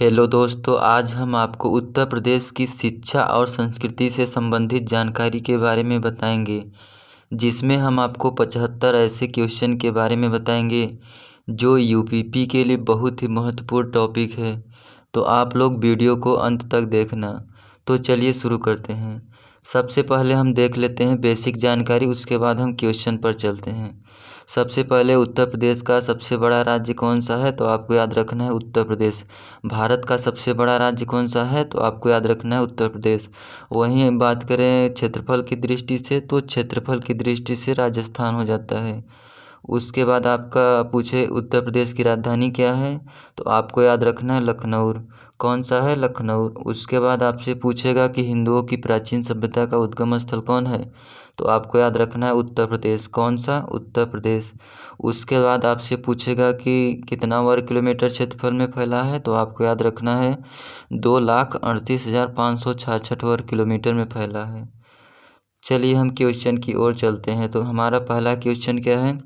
Hello दोस्तों, आज हम आपको उत्तर प्रदेश की शिक्षा और संस्कृति से संबंधित जानकारी के बारे में बताएंगे, जिसमें हम आपको 75 ऐसे क्वेश्चन के बारे में बताएंगे जो यूपीपी के लिए बहुत ही महत्वपूर्ण टॉपिक है। तो आप लोग वीडियो को अंत तक देखना। तो चलिए शुरू करते हैं। सबसे पहले हम देख लेते हैं बेसिक जानकारी, उसके बाद हम क्वेश्चन पर चलते हैं। सबसे पहले उत्तर प्रदेश का सबसे बड़ा राज्य कौन सा है? तो आपको याद रखना है उत्तर प्रदेश। भारत का सबसे बड़ा राज्य कौन सा है? तो आपको याद रखना है उत्तर प्रदेश। वहीं बात करें क्षेत्रफल की दृष्टि से, तो क्षेत्रफल की दृष्टि से राजस्थान हो जाता है। उसके बाद आपका पूछे उत्तर प्रदेश की राजधानी क्या है? तो आपको याद रखना है लखनऊ। कौन सा है? लखनऊ। उसके बाद आपसे पूछेगा कि हिंदुओं की प्राचीन सभ्यता का उद्गम स्थल कौन है? तो आपको याद रखना है उत्तर प्रदेश। कौन सा? उत्तर प्रदेश। उसके बाद आपसे पूछेगा कि कितना वर्ग किलोमीटर क्षेत्रफल में फैला है? तो आपको याद रखना है 2,38,566 वर्ग किलोमीटर में फैला है। चलिए हम क्वेश्चन की ओर चलते हैं। तो हमारा पहला क्वेश्चन क्या है?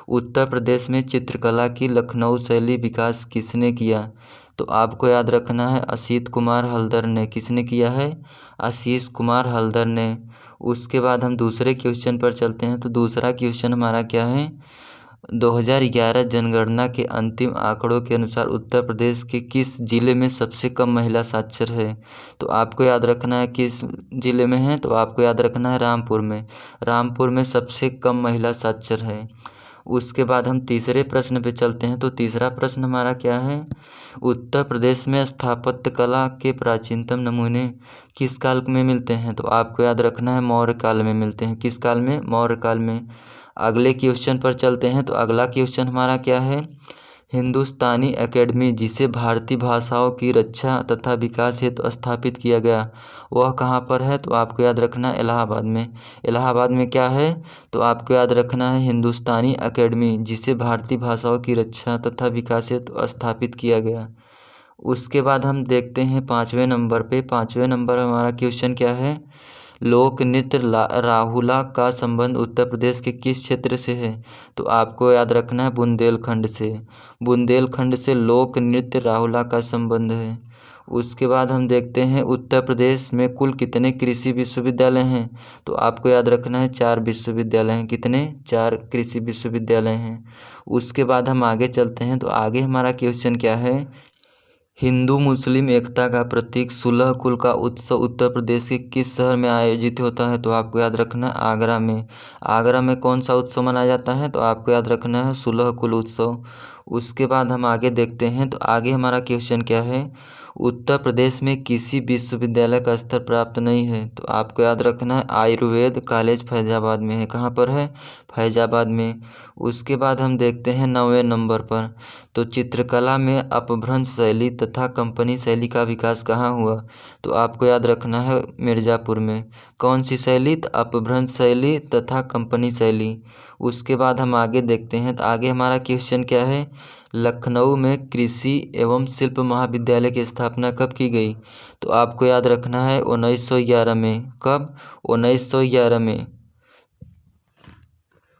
उत्तर प्रदेश में चित्रकला की लखनऊ शैली विकास किसने किया? तो आपको याद रखना है असीत कुमार हल्दर ने। किसने किया है? आशीष कुमार हल्दर ने। उसके बाद हम दूसरे क्वेश्चन पर चलते हैं। तो दूसरा क्वेश्चन हमारा क्या है? 2011 जनगणना के अंतिम आंकड़ों के अनुसार उत्तर प्रदेश के किस जिले में सबसे कम महिला साक्षर है? तो आपको याद रखना है किस जिले में है? तो आपको याद रखना है रामपुर में। रामपुर में सबसे कम महिला साक्षर है। उसके बाद हम तीसरे प्रश्न पे चलते हैं। तो तीसरा प्रश्न हमारा क्या है? उत्तर प्रदेश में स्थापत्य कला के प्राचीनतम नमूने किस काल में मिलते हैं? तो आपको याद रखना है मौर्य काल में मिलते हैं। किस काल में? मौर्य काल में। अगले क्वेश्चन पर चलते हैं। तो अगला क्वेश्चन हमारा क्या है? हिंदुस्तानी एकेडमी, जिसे भारतीय भाषाओं की रक्षा तथा विकास हेतु स्थापित किया गया, वह कहाँ पर है? तो आपको याद रखना है इलाहाबाद में। इलाहाबाद में क्या है? तो आपको याद रखना है हिंदुस्तानी एकेडमी, जिसे भारतीय भाषाओं की रक्षा तथा विकास हेतु स्थापित किया गया। उसके बाद हम देखते हैं पाँचवें नंबर पे। पाँचवें नंबर हमारा क्वेश्चन क्या है? लोक नृत्य राहुला का संबंध उत्तर प्रदेश के किस क्षेत्र से है? तो आपको याद रखना है बुंदेलखंड से। बुंदेलखंड से लोक नृत्य राहुला का संबंध है। उसके बाद हम देखते हैं उत्तर प्रदेश में कुल कितने कृषि विश्वविद्यालय हैं? तो आपको याद रखना है 4 विश्वविद्यालय हैं। कितने? 4 कृषि विश्वविद्यालय हैं। उसके बाद हम आगे चलते हैं। तो आगे हमारा क्वेश्चन क्या है? हिंदू मुस्लिम एकता का प्रतीक सुलह कुल का उत्सव उत्तर प्रदेश के किस शहर में आयोजित होता है? तो आपको याद रखना है आगरा में। आगरा में कौन सा उत्सव मनाया जाता है? तो आपको याद रखना है सुलह कुल उत्सव। उसके बाद हम आगे देखते हैं। तो आगे हमारा क्वेश्चन क्या है? उत्तर प्रदेश में किसी विश्वविद्यालय का स्तर प्राप्त नहीं है? तो आपको याद रखना है आयुर्वेद कॉलेज फैजाबाद में है। कहाँ पर है? फैजाबाद में। उसके बाद हम देखते हैं 9वें नंबर पर। तो चित्रकला में अपभ्रंश शैली तथा कंपनी शैली का विकास कहाँ हुआ? तो आपको याद रखना है मिर्ज़ापुर में। कौन सी शैली? तो अपभ्रंश शैली तथा कंपनी शैली। उसके बाद हम आगे देखते हैं। तो आगे हमारा क्वेश्चन क्या है? लखनऊ में कृषि एवं शिल्प महाविद्यालय की स्थापना कब की गई? तो आपको याद रखना है 1911 में। कब? 1911 में।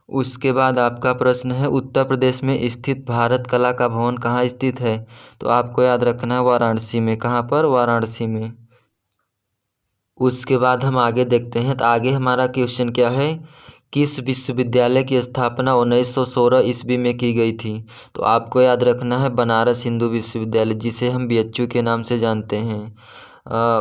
उसके बाद आपका प्रश्न है उत्तर प्रदेश में स्थित भारत कला का भवन कहाँ स्थित है? तो आपको याद रखना है वाराणसी में। कहाँ पर? वाराणसी में। उसके बाद हम आगे देखते हैं। तो आगे हमारा क्वेश्चन क्या है? किस विश्वविद्यालय की स्थापना 1916 ईस्वी में की गई थी? तो आपको याद रखना है बनारस हिंदू विश्वविद्यालय, जिसे हम बीएचयू के नाम से जानते हैं।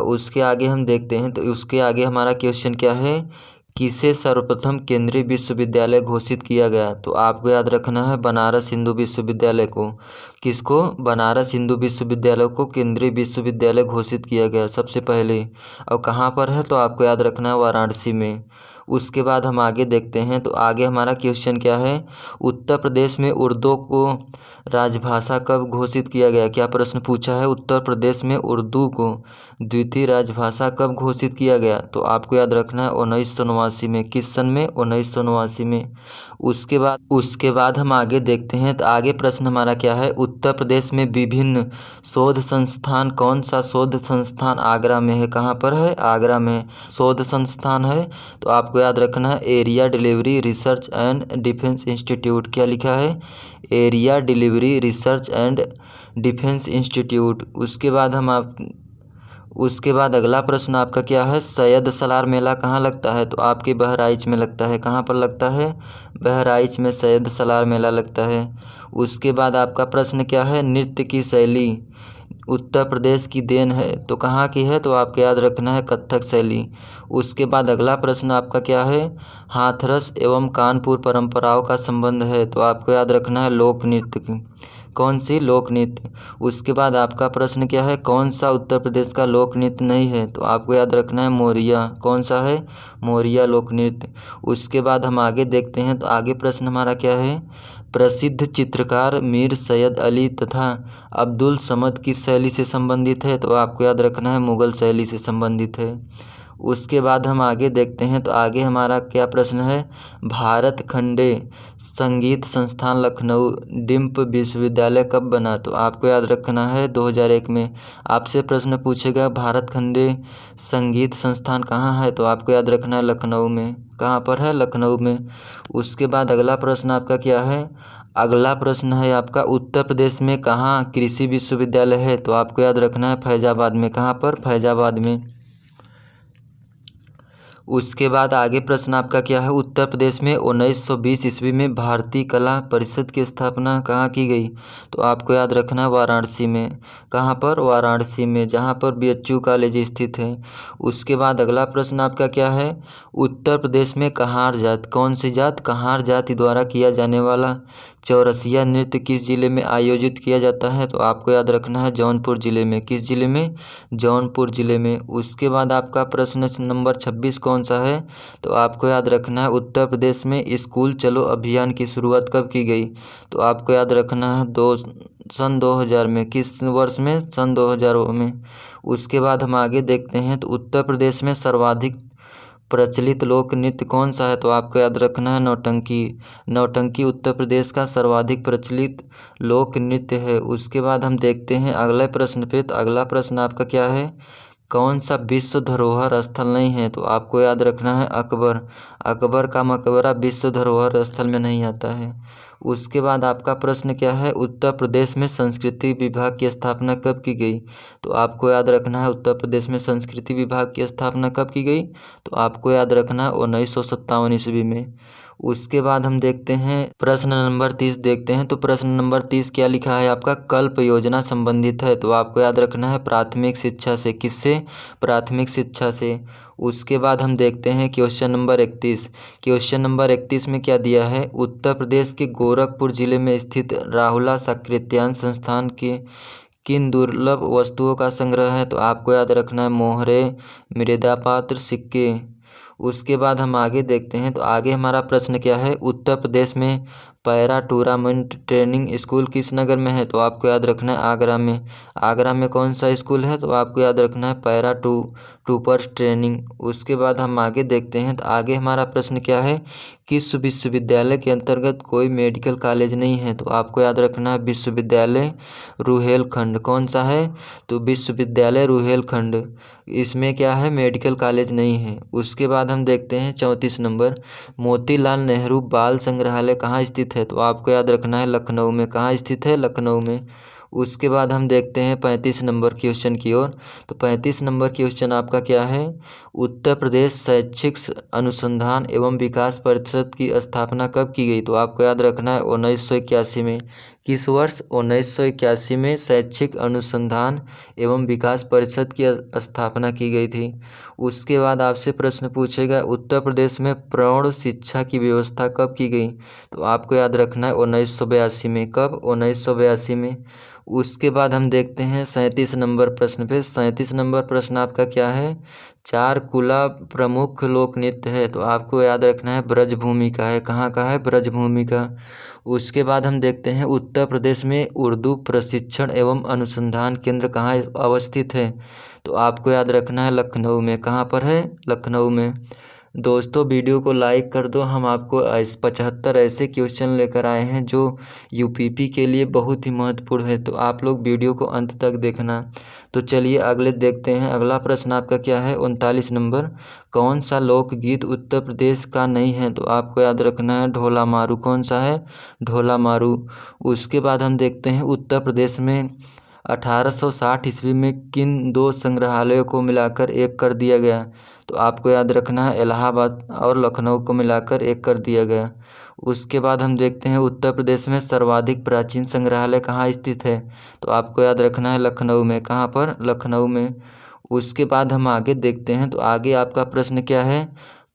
उसके आगे हम देखते हैं। तो उसके आगे हमारा क्वेश्चन क्या है? किसे सर्वप्रथम केंद्रीय विश्वविद्यालय घोषित किया गया? तो आपको याद रखना है बनारस हिंदू विश्वविद्यालय को। किसको? बनारस हिंदू विश्वविद्यालय को केंद्रीय विश्वविद्यालय घोषित किया गया सबसे पहले। और कहाँ पर है? तो आपको याद रखना है वाराणसी में। उसके बाद हम आगे देखते हैं। तो आगे हमारा क्वेश्चन क्या है? उत्तर प्रदेश में उर्दू को राजभाषा कब घोषित किया गया? क्या प्रश्न पूछा है? उत्तर प्रदेश में उर्दू को द्वितीय राजभाषा कब घोषित किया गया? तो आपको याद रखना है 1989 में। किस सन में? 1989 में। उसके बाद हम आगे देखते हैं। तो आगे प्रश्न हमारा क्या है? उत्तर प्रदेश में विभिन्न शोध संस्थान, कौन सा शोध संस्थान आगरा में है? कहाँ पर है? आगरा में शोध संस्थान है। तो आपको याद रखना है area delivery research and defence institute. क्या लिखा है? Area delivery research and defence institute. उसके बाद अगला प्रश्न आपका क्या है, सैयद सलार मेला कहाँ लगता है? तो आपके बहराइच में लगता है। कहाँ पर लगता है? बहराइच में सैयद सलार मेला लगता है। उसके बाद आपका प्रश्न क्या है, नृत्य की शैली उत्तर प्रदेश की देन है, तो कहाँ की है? तो आपको याद रखना है कथक शैली। उसके बाद अगला प्रश्न आपका क्या है, हाथरस एवं कानपुर परंपराओं का संबंध है, तो आपको याद रखना है लोक नृत्य की। कौन सी? लोक नृत्य। उसके बाद आपका प्रश्न क्या है, कौन सा उत्तर प्रदेश का लोक नृत्य नहीं है? तो आपको याद रखना है मोरिया। कौन सा है? मोरिया लोक नृत्य। उसके बाद हम आगे देखते हैं, तो आगे प्रश्न हमारा क्या है, प्रसिद्ध चित्रकार मीर सैयद अली तथा अब्दुल समद किस शैली से संबंधित है? तो आपको याद रखना है मुगल शैली से संबंधित है। उसके बाद हम आगे देखते हैं, तो आगे हमारा क्या प्रश्न है, भारत खंडे संगीत संस्थान लखनऊ डिम्प विश्वविद्यालय कब बना? तो आपको याद रखना है 2001 में। आपसे प्रश्न पूछेगा भारत खंडे संगीत संस्थान कहाँ है? तो आपको याद रखना है लखनऊ में। कहाँ पर है? लखनऊ में। उसके बाद अगला प्रश्न आपका क्या है, अगला प्रश्न है आपका उत्तर प्रदेश में कहाँ कृषि विश्वविद्यालय है? तो आपको याद रखना है फैजाबाद में। कहाँ पर? फैजाबाद में। उसके बाद आगे प्रश्न आपका क्या है, उत्तर प्रदेश में 1920 ईस्वी में भारतीय कला परिषद की स्थापना कहाँ की गई? तो आपको याद रखना है वाराणसी में। कहाँ पर? वाराणसी में, जहाँ पर BHU कॉलेज स्थित है। उसके बाद अगला प्रश्न आपका क्या है, उत्तर प्रदेश में कहार जात, कौन सी जात? कहार जाति द्वारा किया जाने वाला चौरसिया नृत्य किस जिले में आयोजित किया जाता है? तो आपको याद रखना है जौनपुर जिले में। किस जिले में? जौनपुर जिले में। उसके बाद आपका प्रश्न नंबर 26 कौन सा है? तो आपको याद रखना है उत्तर प्रदेश में स्कूल चलो अभियान की शुरुआत कब की गई? तो आपको याद रखना है सन 2000 में। किस वर्ष में? सन 2000 में। उसके बाद हम आगे देखते हैं, तो उत्तर प्रदेश में सर्वाधिक प्रचलित लोक नृत्य कौन सा है? तो आपको याद रखना है नौटंकी। नौटंकी उत्तर प्रदेश का सर्वाधिक प्रचलित लोक नृत्य है। उसके बाद हम देखते हैं अगले प्रश्न पे, तो अगला प्रश्न आपका क्या है, कौन सा विश्व धरोहर स्थल नहीं है? तो आपको याद रखना है अकबर। अकबर का मकबरा विश्व धरोहर स्थल में नहीं आता है। उसके बाद आपका प्रश्न क्या है, उत्तर प्रदेश में संस्कृति विभाग की स्थापना कब की गई? तो आपको याद रखना है उत्तर प्रदेश में संस्कृति विभाग की स्थापना कब की गई? तो आपको याद रखना है 1957 ईस्वी में। उसके बाद हम देखते हैं प्रश्न नंबर 30 देखते हैं, तो प्रश्न नंबर 30 क्या लिखा है आपका, कल्प योजना संबंधित है। तो आपको याद रखना है प्राथमिक शिक्षा से। किससे? प्राथमिक शिक्षा से। उसके बाद हम देखते हैं क्वेश्चन नंबर 31। क्वेश्चन नंबर 31 में क्या दिया है, उत्तर प्रदेश के गोरखपुर जिले में स्थित राहुला साकृत्यायन संस्थान के किन दुर्लभ वस्तुओं का संग्रह है? तो आपको याद रखना है मोहरे, मृदा पात्र, सिक्के। उसके बाद हम आगे देखते हैं, तो आगे हमारा प्रश्न क्या है, उत्तर प्रदेश में पैरा टूर्नामेंट ट्रेनिंग स्कूल किस नगर में है? तो आपको याद रखना है आगरा में। आगरा में कौन सा स्कूल है? तो आपको याद रखना है पैरा टूपर्स ट्रेनिंग। उसके बाद हम आगे देखते हैं, तो आगे हमारा प्रश्न क्या है, किस विश्वविद्यालय के अंतर्गत कोई मेडिकल कॉलेज नहीं है? तो आपको याद रखना है विश्वविद्यालय रुहेलखंड। कौन सा है? तो विश्वविद्यालय रुहेलखंड। इसमें क्या है, मेडिकल कॉलेज नहीं है। उसके बाद हम देखते हैं 34 नंबर, मोतीलाल नेहरू बाल संग्रहालय कहाँ स्थित है? तो आपको याद रखना है लखनऊ में। कहाँ स्थित है? लखनऊ में। उसके बाद हम देखते हैं 35 नंबर क्वेश्चन की ओर। तो 35 नंबर क्वेश्चन आपका क्या है, उत्तर प्रदेश शैक्षिक अनुसंधान एवं विकास परिषद की स्थापना कब की गई? तो आपको याद रखना है 1981 में। किस वर्ष? 1981 में शैक्षिक अनुसंधान एवं विकास परिषद की स्थापना की गई थी। उसके बाद आपसे प्रश्न पूछेगा, उत्तर प्रदेश में प्रौढ़ शिक्षा की व्यवस्था कब की गई? तो आपको याद रखना है 1982 में। कब? 1982 में। उसके बाद हम देखते हैं 37 नंबर प्रश्न पे। 37 नंबर प्रश्न आपका क्या है, चार कुला प्रमुख लोक नृत्य है। तो आपको याद रखना है ब्रजभूमि का है। कहाँ का है? ब्रजभूमि का। उसके बाद हम देखते हैं उत्तर प्रदेश में उर्दू प्रशिक्षण एवं अनुसंधान केंद्र कहाँ अवस्थित है? तो आपको याद रखना है लखनऊ में। कहाँ पर है? लखनऊ में। दोस्तों वीडियो को लाइक कर दो। हम आपको 75 ऐसे क्वेश्चन लेकर आए हैं जो यूपीपी के लिए बहुत ही महत्वपूर्ण है, तो आप लोग वीडियो को अंत तक देखना। तो चलिए अगले देखते हैं। अगला प्रश्न आपका क्या है, 39 नंबर, कौन सा लोकगीत उत्तर प्रदेश का नहीं है? तो आपको याद रखना है ढोला मारू। कौन सा है? ढोला मारू। उसके बाद हम देखते हैं उत्तर प्रदेश में 1860 ईस्वी में किन दो संग्रहालयों को मिलाकर एक कर दिया गया? तो आपको याद रखना है इलाहाबाद और लखनऊ को मिलाकर एक कर दिया गया। उसके बाद हम देखते हैं उत्तर प्रदेश में सर्वाधिक प्राचीन संग्रहालय कहाँ स्थित है? तो आपको याद रखना है लखनऊ में। कहाँ पर? लखनऊ में। उसके बाद हम आगे देखते हैं, तो आगे आपका प्रश्न क्या है?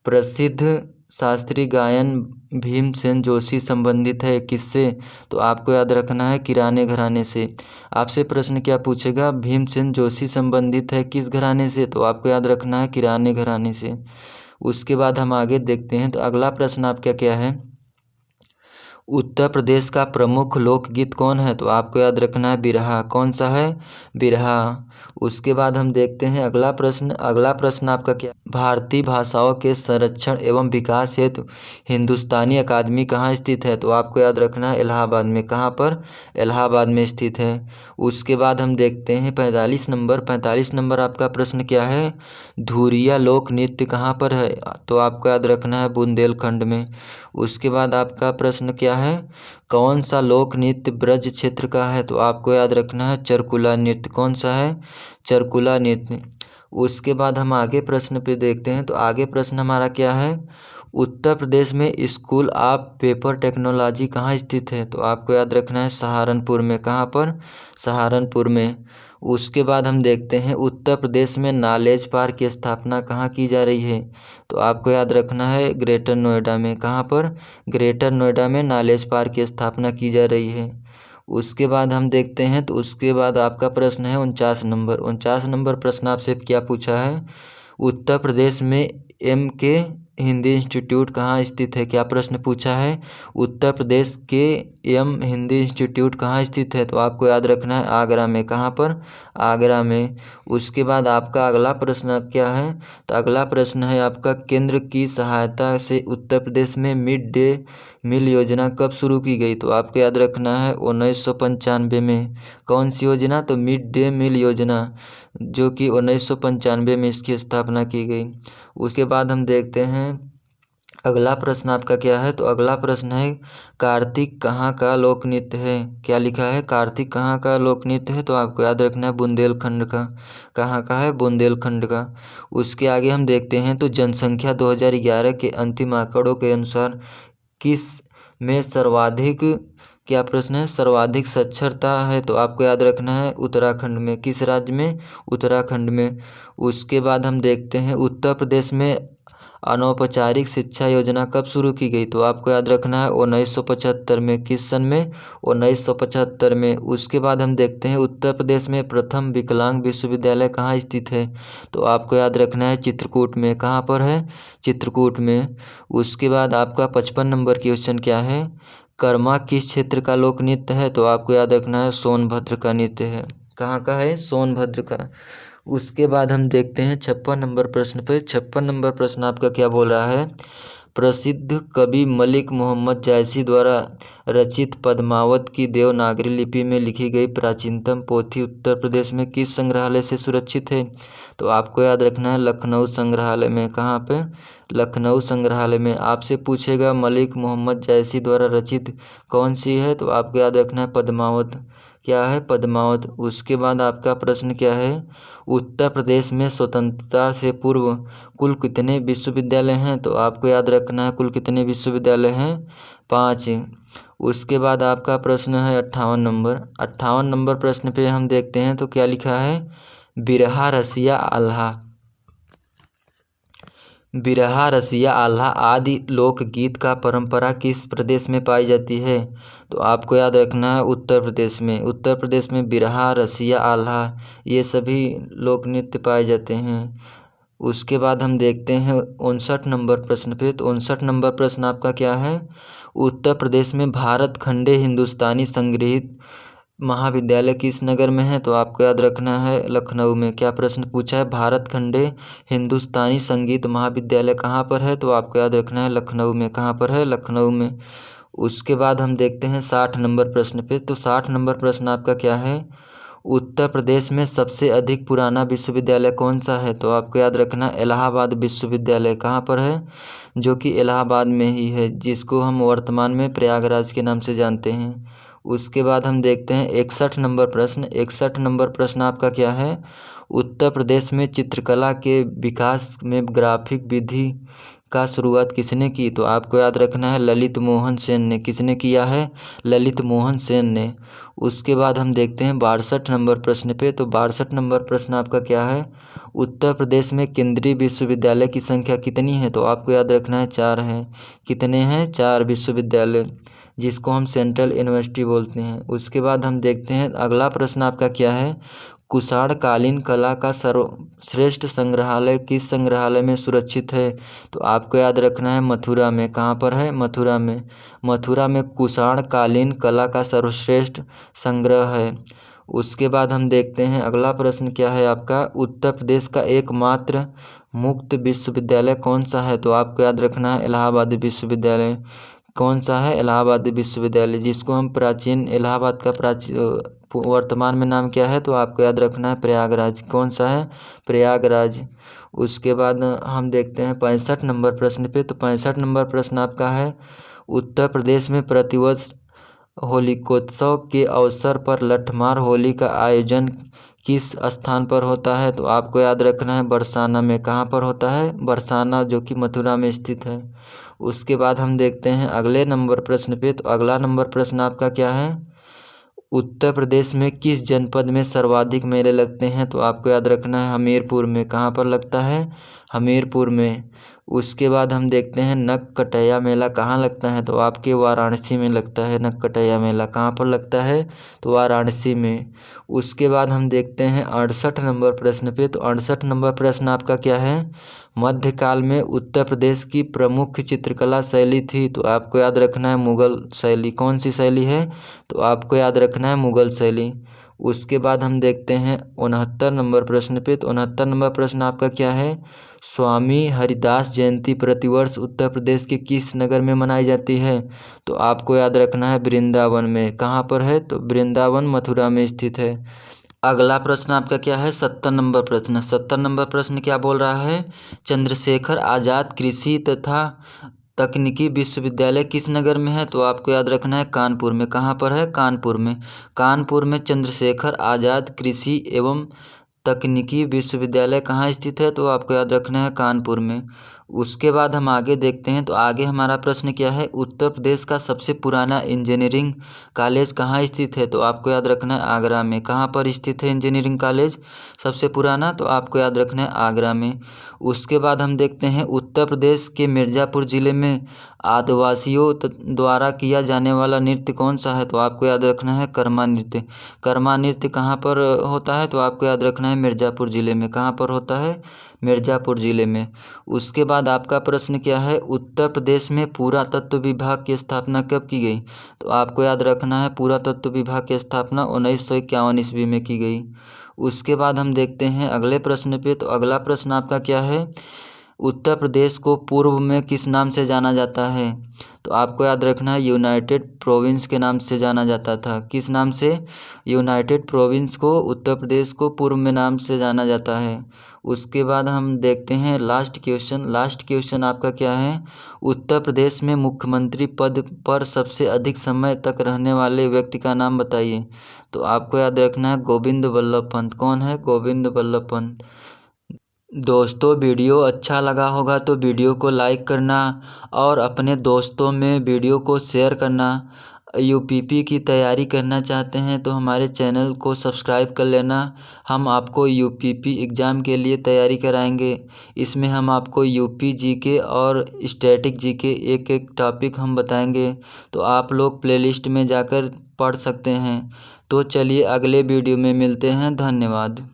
प्रसिद्ध शास्त्रीय गायन भीमसेन जोशी संबंधित है किससे? तो आपको याद रखना है किराने घराने से। आपसे प्रश्न क्या पूछेगा? भीमसेन जोशी संबंधित है किस घराने से? तो आपको याद रखना है किराने घराने से। उसके बाद हम आगे देखते हैं, तो अगला प्रश्न आपका क्या है? उत्तर प्रदेश का प्रमुख लोकगीत कौन है? तो आपको याद रखना है बिरहा। कौन सा है? बिरहा। उसके बाद हम देखते हैं अगला प्रश्न। अगला प्रश्न आपका क्या? भारतीय भाषाओं के संरक्षण एवं विकास हेतु हिंदुस्तानी अकादमी कहाँ स्थित है? तो आपको याद रखना है इलाहाबाद में। कहाँ पर? इलाहाबाद में स्थित है। उसके बाद हम देखते हैं 45 नंबर आपका प्रश्न क्या है? धुरिया लोक नृत्य कहाँ पर है? तो आपको याद रखना है बुंदेलखंड में। उसके बाद आपका प्रश्न क्या है? कौन सा लोक नृत्य ब्रज क्षेत्र का है? तो आपको याद रखना है चरकुला नृत्य। कौन सा है? चरकुला नृत्य। उसके बाद हम आगे प्रश्न पे देखते हैं, तो आगे प्रश्न हमारा क्या है? उत्तर प्रदेश में स्कूल ऑफ पेपर टेक्नोलॉजी कहाँ स्थित है? तो आपको याद रखना है सहारनपुर में। कहाँ पर? सहारनपुर में। उसके बाद हम देखते हैं उत्तर प्रदेश में नॉलेज पार्क की स्थापना कहाँ की जा रही है? तो आपको याद रखना है ग्रेटर नोएडा में। कहाँ पर? ग्रेटर नोएडा में नॉलेज पार्क की स्थापना की जा रही है। उसके बाद हम देखते हैं, तो उसके बाद आपका प्रश्न है 49 नंबर प्रश्न आपसे क्या पूछा है? उत्तर प्रदेश में MK हिंदी इंस्टीट्यूट कहाँ स्थित है? क्या प्रश्न पूछा है? उत्तर प्रदेश के हिंदी इंस्टीट्यूट कहाँ स्थित है? तो आपको याद रखना है आगरा में। कहाँ पर? आगरा में। उसके बाद आपका अगला प्रश्न क्या है? तो अगला प्रश्न है आपका केंद्र की सहायता से उत्तर प्रदेश में मिड डे मील योजना कब शुरू की गई? तो आपको याद रखना है 1995 में। कौन सी योजना? तो मिड डे मील योजना, जो कि 1995 में इसकी स्थापना की गई। उसके बाद हम देखते हैं अगला प्रश्न आपका क्या है? तो अगला प्रश्न है कार्तिक कहाँ का लोक नृत्य है? क्या लिखा है? कार्तिक कहाँ का लोक नृत्य है? तो आपको याद रखना है बुंदेलखंड का। कहाँ का है? बुंदेलखंड का। उसके आगे हम देखते हैं, तो जनसंख्या 2011 के अंतिम आंकड़ों के अनुसार किस में सर्वाधिक, क्या प्रश्न है? सर्वाधिक साक्षरता है? तो आपको याद रखना है उत्तराखंड में। किस राज्य में? उत्तराखंड में। उसके बाद हम देखते हैं उत्तर प्रदेश में अनौपचारिक शिक्षा योजना कब शुरू की गई? तो आपको याद रखना है 1975 में। किस सन में? 1975 में। उसके बाद हम देखते हैं उत्तर प्रदेश में प्रथम विकलांग विश्वविद्यालय कहाँ स्थित है? तो आपको याद रखना है चित्रकूट में। कहाँ पर है? चित्रकूट में। उसके बाद आपका 55 नंबर क्वेश्चन क्या है? कर्मा किस क्षेत्र का लोक नृत्य है? तो आपको याद रखना है सोनभद्र का नृत्य है। कहाँ का है? सोनभद्र का। उसके बाद हम देखते हैं 56 नंबर प्रश्न पे। 56 नंबर प्रश्न आपका क्या बोल रहा है? प्रसिद्ध कवि मलिक मोहम्मद जायसी द्वारा रचित पद्मावत की देवनागरी लिपि में लिखी गई प्राचीनतम पोथी उत्तर प्रदेश में किस संग्रहालय से सुरक्षित है? तो आपको याद रखना है लखनऊ संग्रहालय में। कहाँ पे? लखनऊ संग्रहालय में। आपसे पूछेगा मलिक मोहम्मद जायसी द्वारा रचित कौन सी है? तो आपको याद रखना है पद्मावत। क्या है? पद्मावत। उसके बाद आपका प्रश्न क्या है? उत्तर प्रदेश में स्वतंत्रता से पूर्व कुल कितने विश्वविद्यालय हैं? तो आपको याद रखना है कुल कितने विश्वविद्यालय हैं? 5। उसके बाद आपका प्रश्न है 58 नंबर। 58 नंबर प्रश्न पे हम देखते हैं, तो क्या लिखा है? बिरहा रसिया आल्हा, बिरहा रसिया आल्हा आदि लोकगीत का परंपरा किस प्रदेश में पाई जाती है? तो आपको याद रखना है उत्तर प्रदेश में। उत्तर प्रदेश में बिरहा रसिया आल्हा ये सभी लोक नृत्य पाए जाते हैं। उसके बाद हम देखते हैं 59 नंबर प्रश्न पे। तो 59 नंबर प्रश्न आपका क्या है? उत्तर प्रदेश में भारत खंडे हिंदुस्तानी संगीत महाविद्यालय किस नगर में है? तो आपको याद रखना है लखनऊ में। क्या प्रश्न पूछा है? भारत खंडे हिंदुस्तानी संगीत महाविद्यालय कहाँ पर है? तो आपको याद रखना है लखनऊ में। कहाँ पर है? लखनऊ में। उसके बाद हम देखते हैं 60 नंबर प्रश्न पे। तो 60 नंबर प्रश्न आपका क्या है? उत्तर प्रदेश में सबसे अधिक पुराना विश्वविद्यालय कौन सा है? तो आपको याद रखना इलाहाबाद विश्वविद्यालय। कहाँ पर है? जो कि इलाहाबाद में ही है, जिसको हम वर्तमान में प्रयागराज के नाम से जानते हैं। उसके बाद हम देखते हैं 61 नंबर प्रश्न। 61 नंबर प्रश्न आपका क्या है, उत्तर प्रदेश में चित्रकला के विकास में ग्राफिक विधि का शुरुआत किसने की? तो आपको याद रखना है ललित मोहन सेन ने। किसने किया है? ललित मोहन सेन ने। उसके बाद हम देखते हैं 62 नंबर प्रश्न पे। तो 62 नंबर प्रश्न आपका क्या है, उत्तर प्रदेश में केंद्रीय विश्वविद्यालय की संख्या कितनी है? तो आपको याद रखना है 4 है। कितने हैं? 4 विश्वविद्यालय, जिसको हम सेंट्रल यूनिवर्सिटी बोलते हैं। उसके बाद हम देखते हैं अगला प्रश्न आपका क्या है, कुषाण कालीन कला का सर्वश्रेष्ठ संग्रहालय किस संग्रहालय में सुरक्षित है? तो आपको याद रखना है मथुरा में। कहाँ पर है? मथुरा में। मथुरा में कुषाण कालीन कला का सर्वश्रेष्ठ संग्रह है। उसके बाद हम देखते हैं अगला प्रश्न क्या है आपका, उत्तर प्रदेश का एकमात्र मुक्त विश्वविद्यालय कौन सा है? तो आपको याद रखना है इलाहाबाद विश्वविद्यालय। कौन सा है? इलाहाबाद विश्वविद्यालय, जिसको हम प्राचीन इलाहाबाद का वर्तमान में नाम क्या है? तो आपको याद रखना है प्रयागराज। कौन सा है? प्रयागराज। उसके बाद हम देखते हैं 65 नंबर प्रश्न पे। तो 65 नंबर प्रश्न आपका है, उत्तर प्रदेश में प्रतिवर्ष होलिकोत्सव के अवसर पर लठमार होली का आयोजन किस स्थान पर होता है? तो आपको याद रखना है बरसाना में। कहाँ पर होता है? बरसाना, जो कि मथुरा में स्थित है। उसके बाद हम देखते हैं अगले नंबर प्रश्न पे। तो अगला नंबर प्रश्न आपका क्या है, उत्तर प्रदेश में किस जनपद में सर्वाधिक मेले लगते हैं? तो आपको याद रखना है हमीरपुर में। कहाँ पर लगता है? हमीरपुर में। उसके बाद हम देखते हैं नक्कटैया मेला कहाँ लगता है? तो आपके वाराणसी में लगता है नक्कटैया मेला। कहाँ पर लगता है? तो वाराणसी में। उसके बाद हम देखते हैं 68 नंबर प्रश्न पे। तो 68 नंबर प्रश्न आपका क्या है, मध्यकाल में उत्तर प्रदेश की प्रमुख चित्रकला शैली थी? तो आपको याद रखना है मुगल शैली। कौन सी शैली है? तो आपको याद रखना है मुगल शैली। उसके बाद हम देखते हैं 69 नंबर प्रश्न पे। तो 69 नंबर प्रश्न आपका क्या है, स्वामी हरिदास जयंती प्रतिवर्ष उत्तर प्रदेश के किस नगर में मनाई जाती है? तो आपको याद रखना है वृंदावन में। कहाँ पर है? तो वृंदावन मथुरा में स्थित है। अगला प्रश्न आपका क्या है, 70 नंबर प्रश्न। 70 नंबर प्रश्न क्या बोल रहा है, चंद्रशेखर आज़ाद कृषि तथा तकनीकी विश्वविद्यालय किस नगर में है? तो आपको याद रखना है कानपुर में। कहाँ पर है? कानपुर में। कानपुर में चंद्रशेखर आज़ाद कृषि एवं तकनीकी विश्वविद्यालय कहाँ स्थित है? तो आपको याद रखना है कानपुर में। उसके बाद हम आगे देखते हैं। तो आगे हमारा प्रश्न क्या है, उत्तर प्रदेश का सबसे पुराना इंजीनियरिंग कॉलेज कहाँ स्थित है? तो आपको याद रखना है आगरा में। कहाँ पर स्थित है इंजीनियरिंग कॉलेज सबसे पुराना? तो आपको याद रखना है आगरा में। उसके बाद हम देखते हैं उत्तर प्रदेश के मिर्ज़ापुर ज़िले में आदिवासियों द्वारा किया जाने वाला नृत्य कौन सा है? तो आपको याद रखना है कर्मा नृत्य। कर्मा नृत्य कहाँ पर होता है? तो आपको याद रखना है मिर्ज़ापुर ज़िले में। कहाँ पर होता है? मिर्ज़ापुर ज़िले में। उसके बाद आपका प्रश्न क्या है, उत्तर प्रदेश में पुरातत्व विभाग की स्थापना कब की गई? तो आपको याद रखना है पुरातत्व विभाग की स्थापना 1951 ईस्वी में की गई। उसके बाद हम देखते हैं अगले प्रश्न पे। तो अगला प्रश्न आपका क्या है, उत्तर प्रदेश को पूर्व में किस नाम से जाना जाता है? तो आपको याद रखना है यूनाइटेड प्रोविंस के नाम से जाना जाता था। किस नाम से? यूनाइटेड प्रोविंस को उत्तर प्रदेश को पूर्व में नाम से जाना जाता है। उसके बाद हम देखते हैं लास्ट क्वेश्चन। लास्ट क्वेश्चन आपका क्या है, उत्तर प्रदेश में मुख्यमंत्री पद पर सबसे अधिक समय तक रहने वाले व्यक्ति का नाम बताइए। तो आपको याद रखना है गोविंद बल्लभ पंत। कौन है? गोविंद बल्लभ पंत। दोस्तों वीडियो अच्छा लगा होगा तो वीडियो को लाइक करना और अपने दोस्तों में वीडियो को शेयर करना। यूपीपी की तैयारी करना चाहते हैं तो हमारे चैनल को सब्सक्राइब कर लेना। हम आपको यूपीपी एग्ज़ाम के लिए तैयारी कराएंगे। इसमें हम आपको यूपी जीके और स्टैटिक जीके एक एक टॉपिक हम बताएंगे, तो आप लोग प्लेलिस्ट में जाकर पढ़ सकते हैं। तो चलिए अगले वीडियो में मिलते हैं। धन्यवाद।